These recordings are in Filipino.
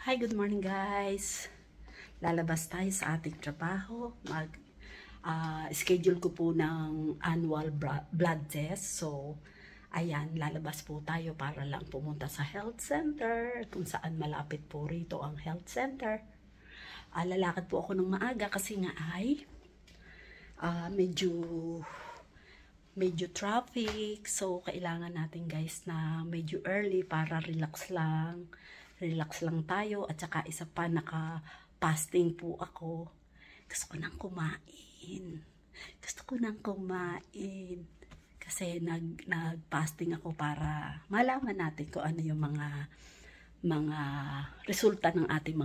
Hi, good morning guys. Lalabas tayo sa ating trabaho. Schedule ko po ng annual blood test. So, ayan, lalabas po tayo para lang pumunta sa health center kung saan malapit po rito ang health center. Lalakad po ako ng maaga kasi nga ay medyo traffic. So, kailangan natin guys na medyo early para relax lang tayo. At saka isa pa, naka-fasting po ako. Gusto ko nang kumain. Kasi nag-fasting ako para malaman natin kung ano yung mga resulta ng ating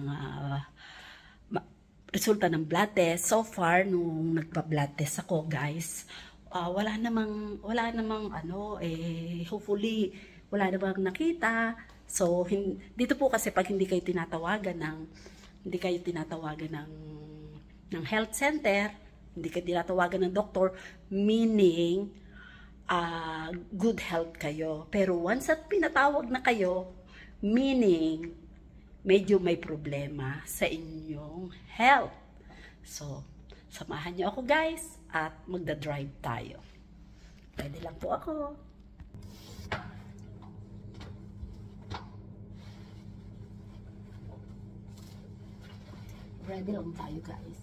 resulta ng blood test. So far, nung nagpa-blood test ako, guys, wala namang hopefully wala namang nakita. So dito po kasi pag hindi kayo tinatawagan ng health center, hindi kayo tinatawagan ng doktor, meaning good health kayo. Pero once at pinatawag na kayo, meaning medyo may problema sa inyong health. So samahan niyo ako guys at magda-drive tayo. Pwede lang po ako. Ready lang tayo guys.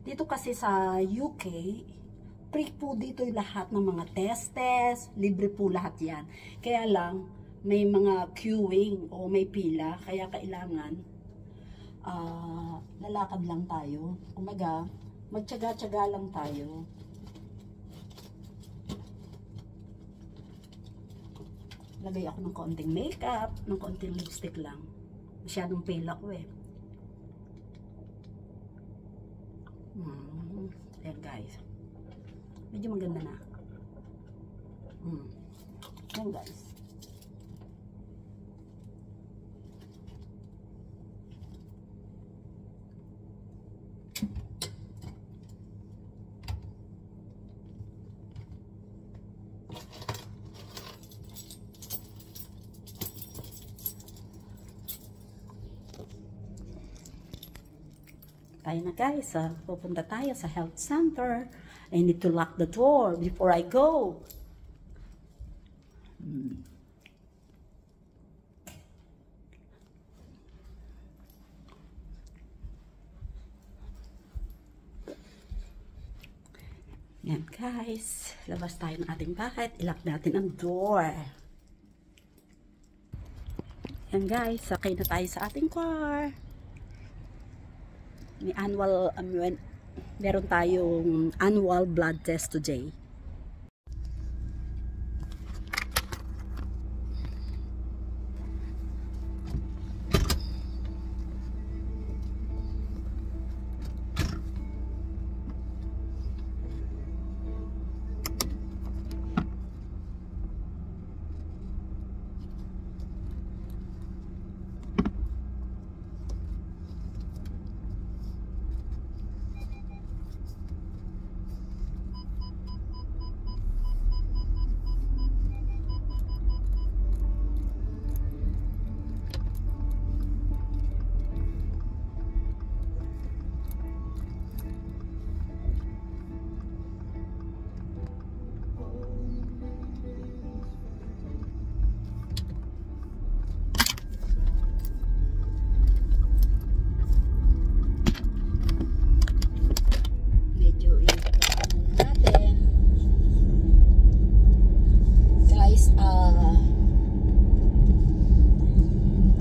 Dito kasi sa UK, free po dito yung lahat ng mga test, libre po lahat yan. Kaya lang, may mga queuing o may pila, kaya kailangan lalakad lang tayo. Kumaga, magtyaga-tyaga lang tayo. Lagay ako ng konting makeup, ng konting lipstick lang. Masyadong pale ako eh. Ayan guys. Medyo maganda na. Ayan guys. Tayo na guys, pupunta tayo sa health center. I need to lock the door before I go. Yan guys, labas tayo ng ating bahay. I-lock natin ang door. Yan guys, sakay na tayo sa ating car. May meron tayong annual blood test today.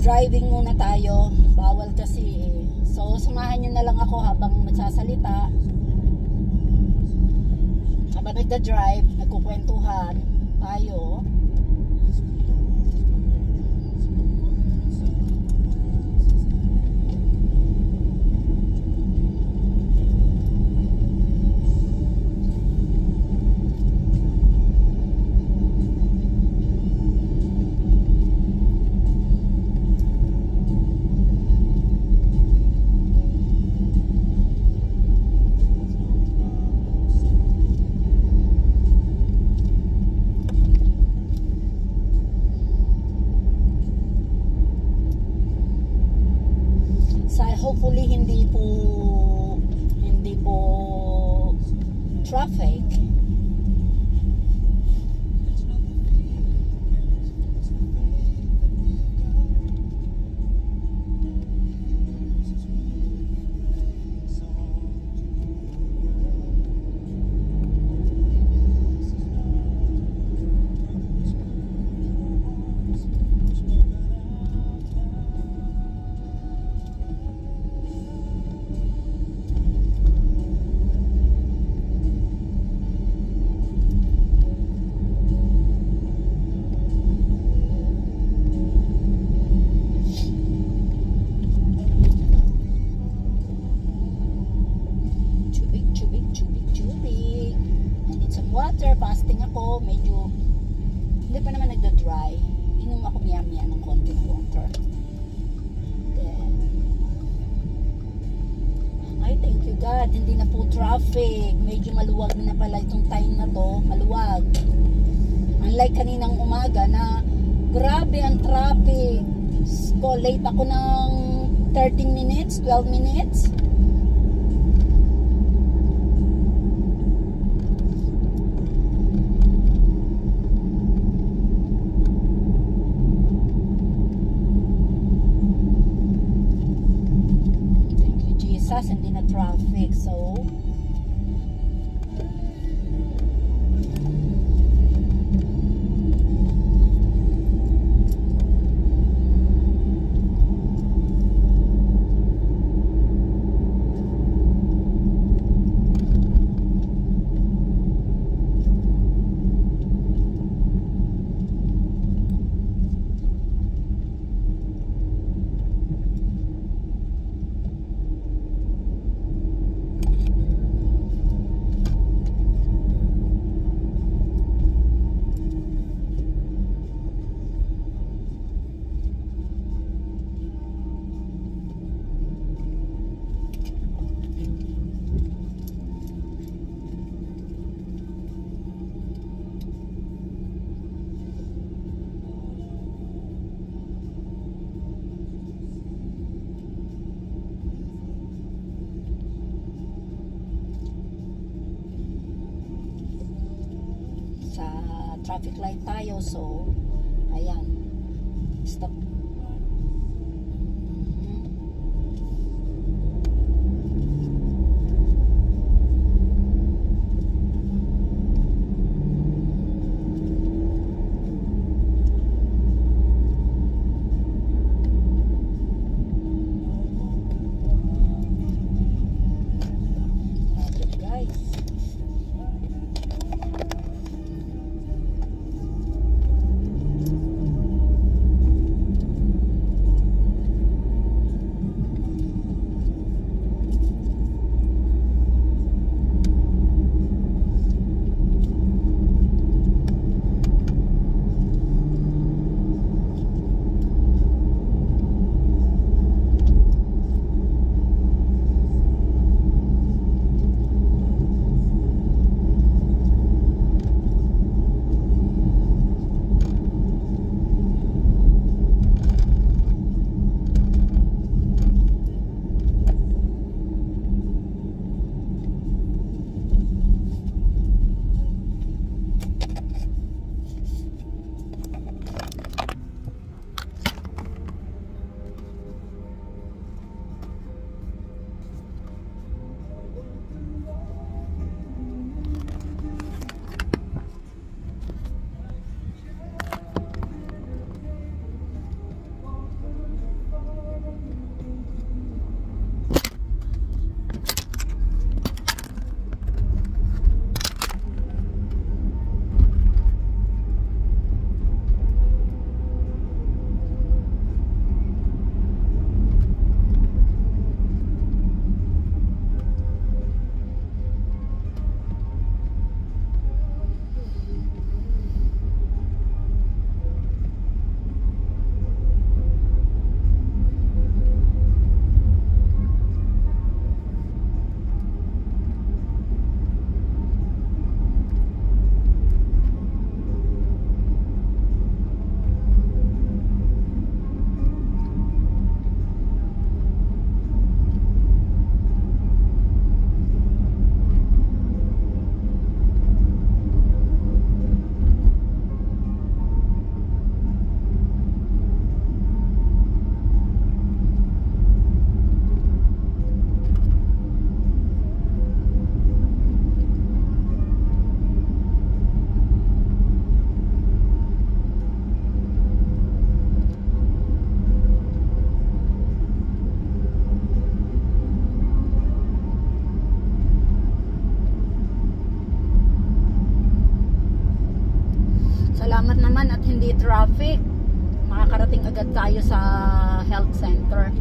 Driving muna tayo, bawal kasi eh. So samahan nyo na lang ako habang nagsasalita, habang nagda-drive, nagkukwentuhan tayo. hopefully hindi po traffic. Chubig. I need some water. Fasting ako. Medyo hindi pa naman nagda-dry. Inom ako miya-miya ng konting water. Then, ay, thank you God. Hindi na po traffic. Medyo maluwag na pala itong time na to. Maluwag. Unlike kaninang umaga na grabe ang traffic. So, late ako ng 13 minutes, 12 minutes. Hindi na traffic, so traffic light tayo, so ayan, stop. tayo sa health center.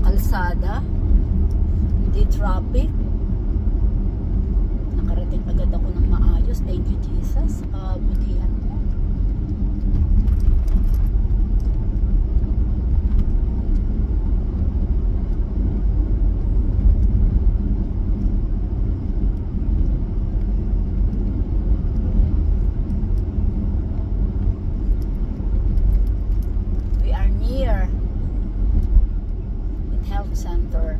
kalsada, hindi traffic. Nakarating agad ako ng maayos. Thank you, Jesus. Butihan mo. We are near in health center.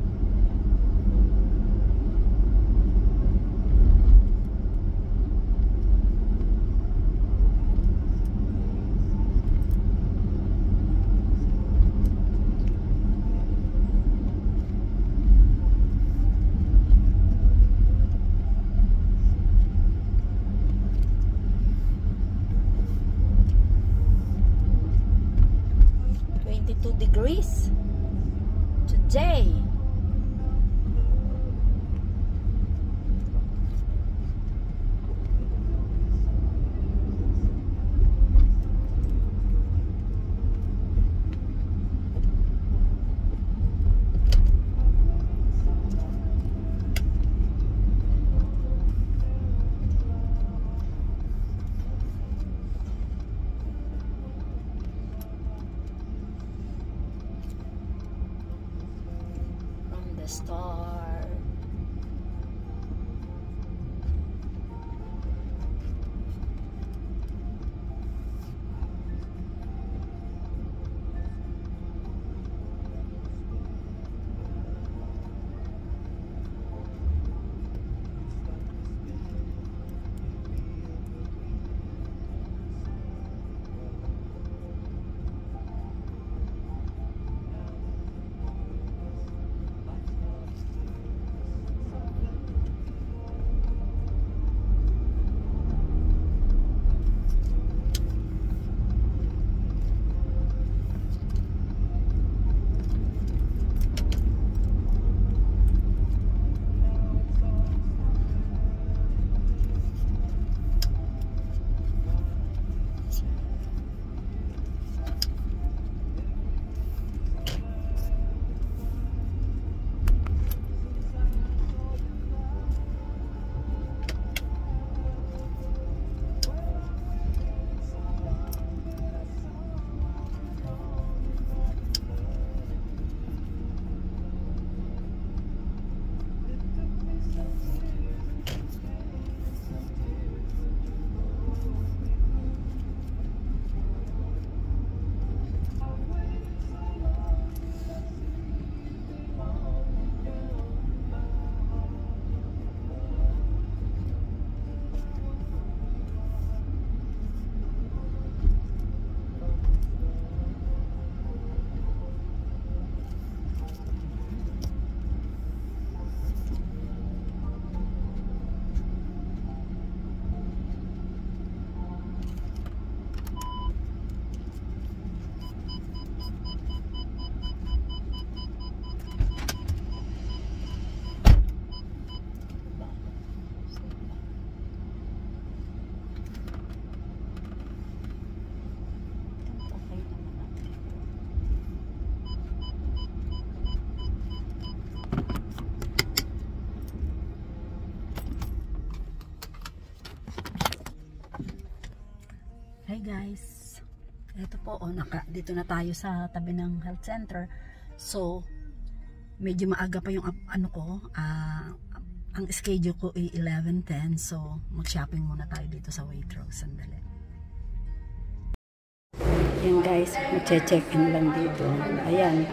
Degrees today. Restore. Hi guys, ito po, dito na tayo sa tabi ng health center. So, medyo maaga pa yung ano ko, ang schedule ko ay 11:10. So, mag-shopping muna tayo dito sa Waitrose. Sandali. Yan guys, mag-check-in lang dito. Ayan.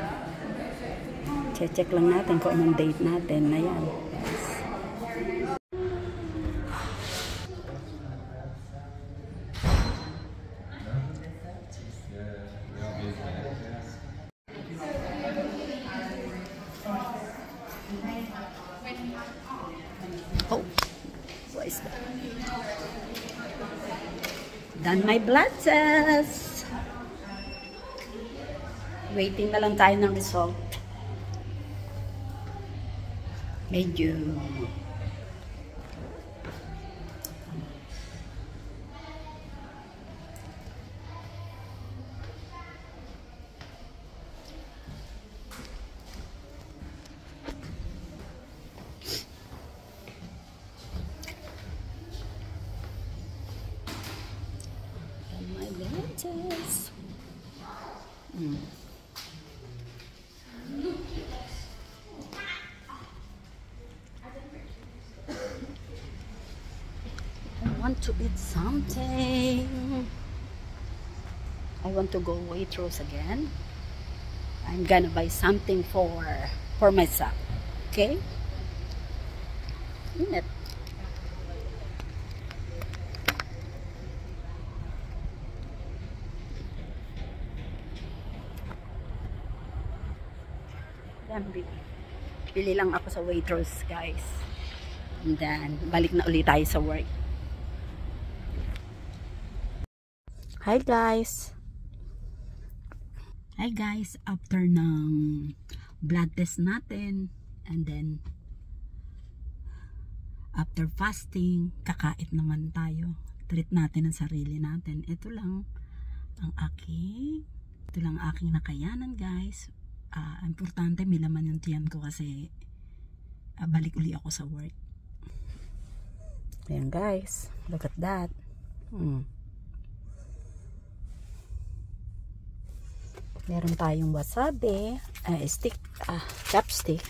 Check lang natin kung anong date natin. Ayan. Guys. Oh, what is that? Done my blood test. Waiting na lang tayo ng result. Medyo my blood test. I want to eat something. I want to go Waitrose again. I'm gonna buy something for myself. Okay? Init. Bili lang ako sa Waitrose, guys. And then, balik na ulit tayo sa work. Hi guys! Hi guys! After ng blood test natin, and then after fasting, kakait naman tayo. Treat natin ang sarili natin. Ito lang ang aking nakayanan, guys. Importante may laman yung tiyan ko kasi balik uli ako sa work. Ayan guys, look at that. Meron tayong wasabi, chopstick.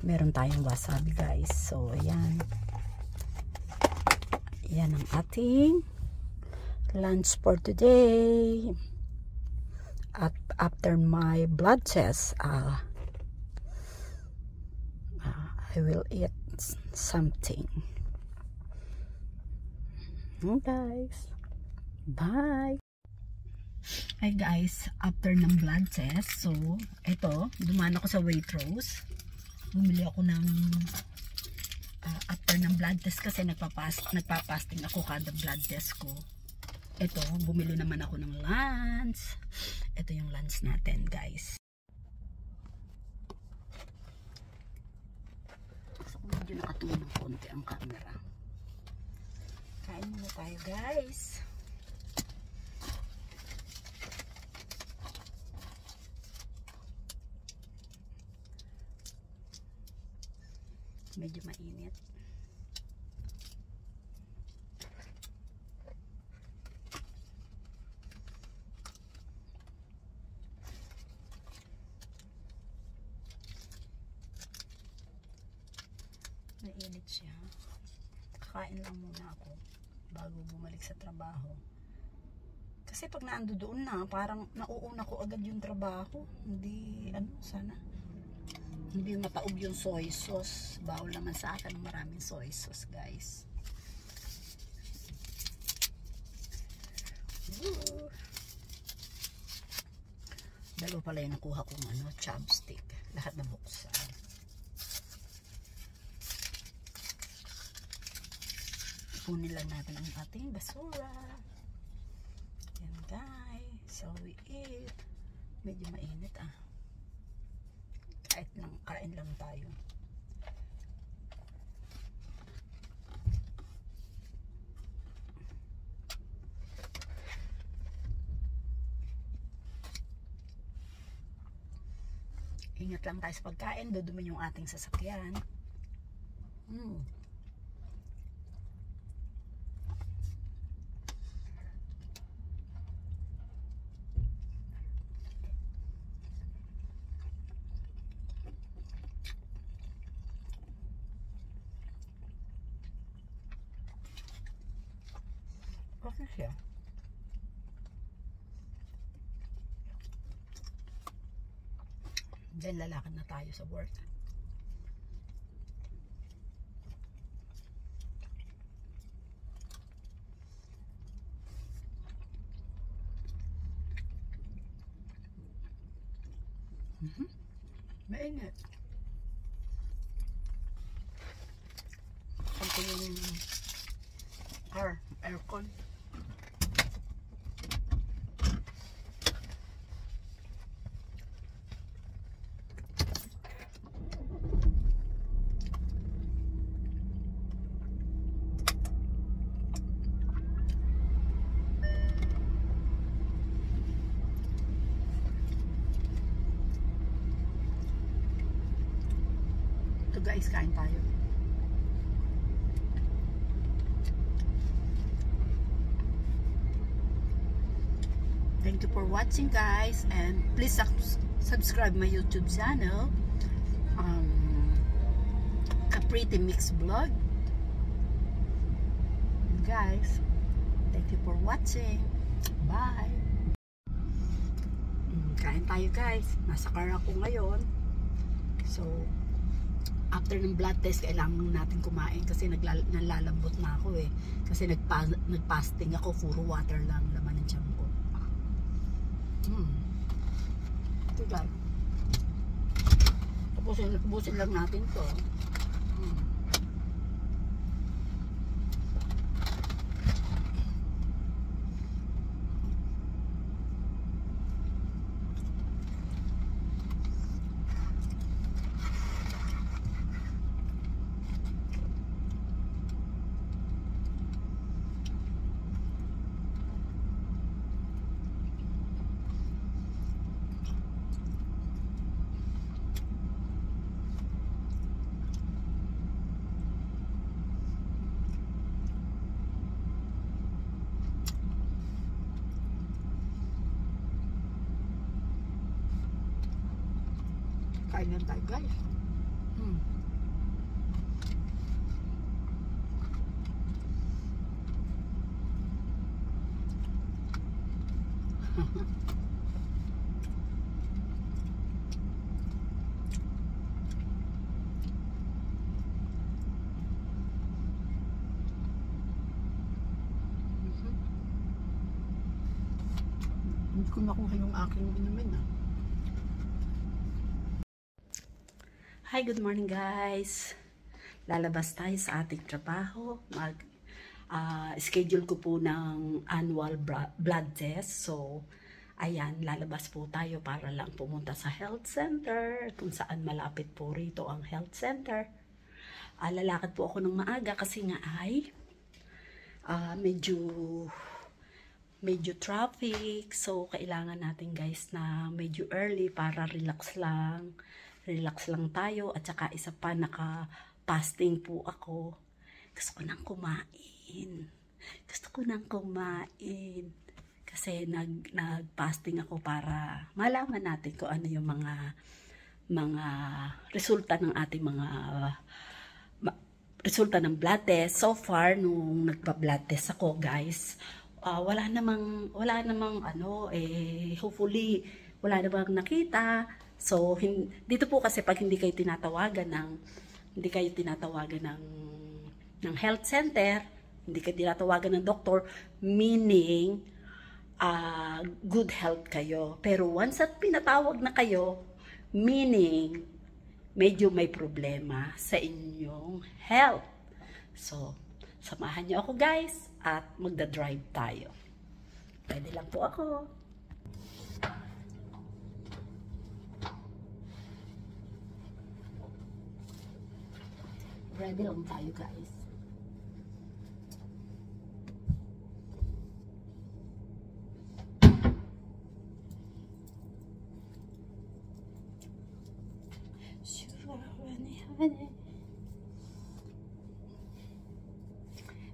meron tayong wasabi guys. So ayan. Yan ang ating lunch for today. At after my blood test, I will eat something. Guys, bye. Hi guys, after ng blood test, so ito, dumaan ako sa Waitrose. Bumili ako ng after ng blood test kasi nagpapasting ako kada blood test ko. Ito, bumili naman ako ng lunch. Ito yung lunch natin guys. So, medyo nakatuon ng konti ang camera. Kain muna tayo guys. Medyo mainit. Mainit siya. Kakain lang muna ako bago bumalik sa trabaho. Kasi pag naando doon na, parang nauuna ko agad yung trabaho. Hindi, sana hindi mataob yung soy sauce. Bawal naman sa akin ng maraming soy sauce guys. Dalawa pala yung nakuha kong chopstick. Lahat na buksan. Ipunin lang natin ang ating basura. Yan guys. So we eat. Medyo mainit Kain lang tayo. Ingat lang tayo sa pagkain, dudumi yung ating sasakyan. Okay siya. Then lalakad na tayo sa work. Mainit. Ito yung aircon. Ito guys, kain tayo. Thank you for watching guys, and please subscribe my YouTube channel, Pretty Mix Vlog. Guys, thank you for watching. Bye. Kain tayo guys. Nasa car ako ngayon. So after ng blood test, kailangan natin kumain kasi nalalambot na ako kasi nagpasting ako, puro water lang laman ng tiyan ko. Ito guys, ubusin lang natin to. Kain lang tayo guys. Hindi ko nakuha yung aking inumin Hi, good morning guys. Lalabas tayo sa ating trabaho. Schedule ko po ng annual blood test. So, ayan, lalabas po tayo para lang pumunta sa health center. Kung saan malapit po rito ang health center. Lalakad po ako ng maaga kasi nga ay medyo traffic, so kailangan natin guys na medyo early para relax lang tayo. At saka isa pa, naka-fasting po ako. Gusto ko nang kumain kasi nag-fasting ako para malaman natin kung ano yung mga resulta ng ating resulta ng blood test. So far, nung nagpa-blood test ako guys, wala namang hopefully wala namang nakita. So dito po kasi pag hindi kayo tinatawagan ng health center, hindi kayo tinatawagan ng doktor, meaning good health kayo. Pero once at pinatawag na kayo, meaning medyo may problema sa inyong health. So samahan niyo ako guys at magda-drive tayo. Pwede lang po ako. Ready lang tayo guys.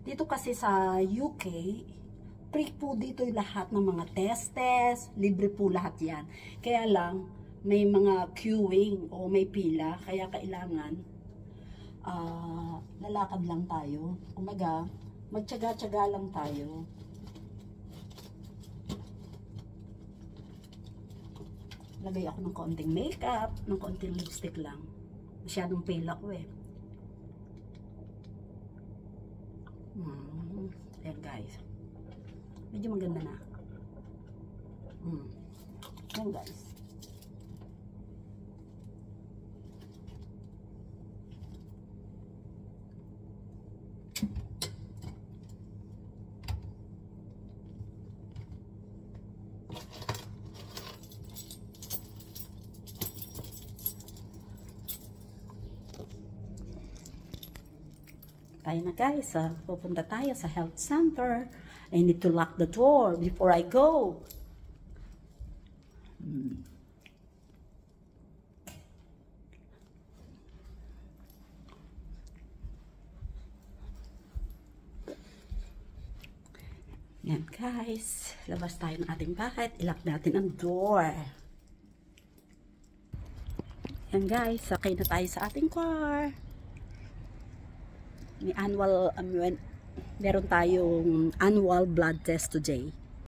Dito kasi sa UK, free po dito yung lahat ng mga test, libre po lahat yan. Kaya lang, may mga queuing o may pila, kaya kailangan lalakad lang tayo. Kumaga, magtyaga-tyaga lang tayo. Lagay ako ng konting makeup, ng konting lipstick lang. Masyadong pale ako eh. Ayan guys. Medyo maganda na. Ayan guys. Tayo na guys, pupunta tayo sa health center. I need to lock the door before I go. Yan guys, labas tayo ng ating bahay. Ilock natin ang door. Yan guys, sakay na tayo sa ating car. Meron tayong annual blood test today.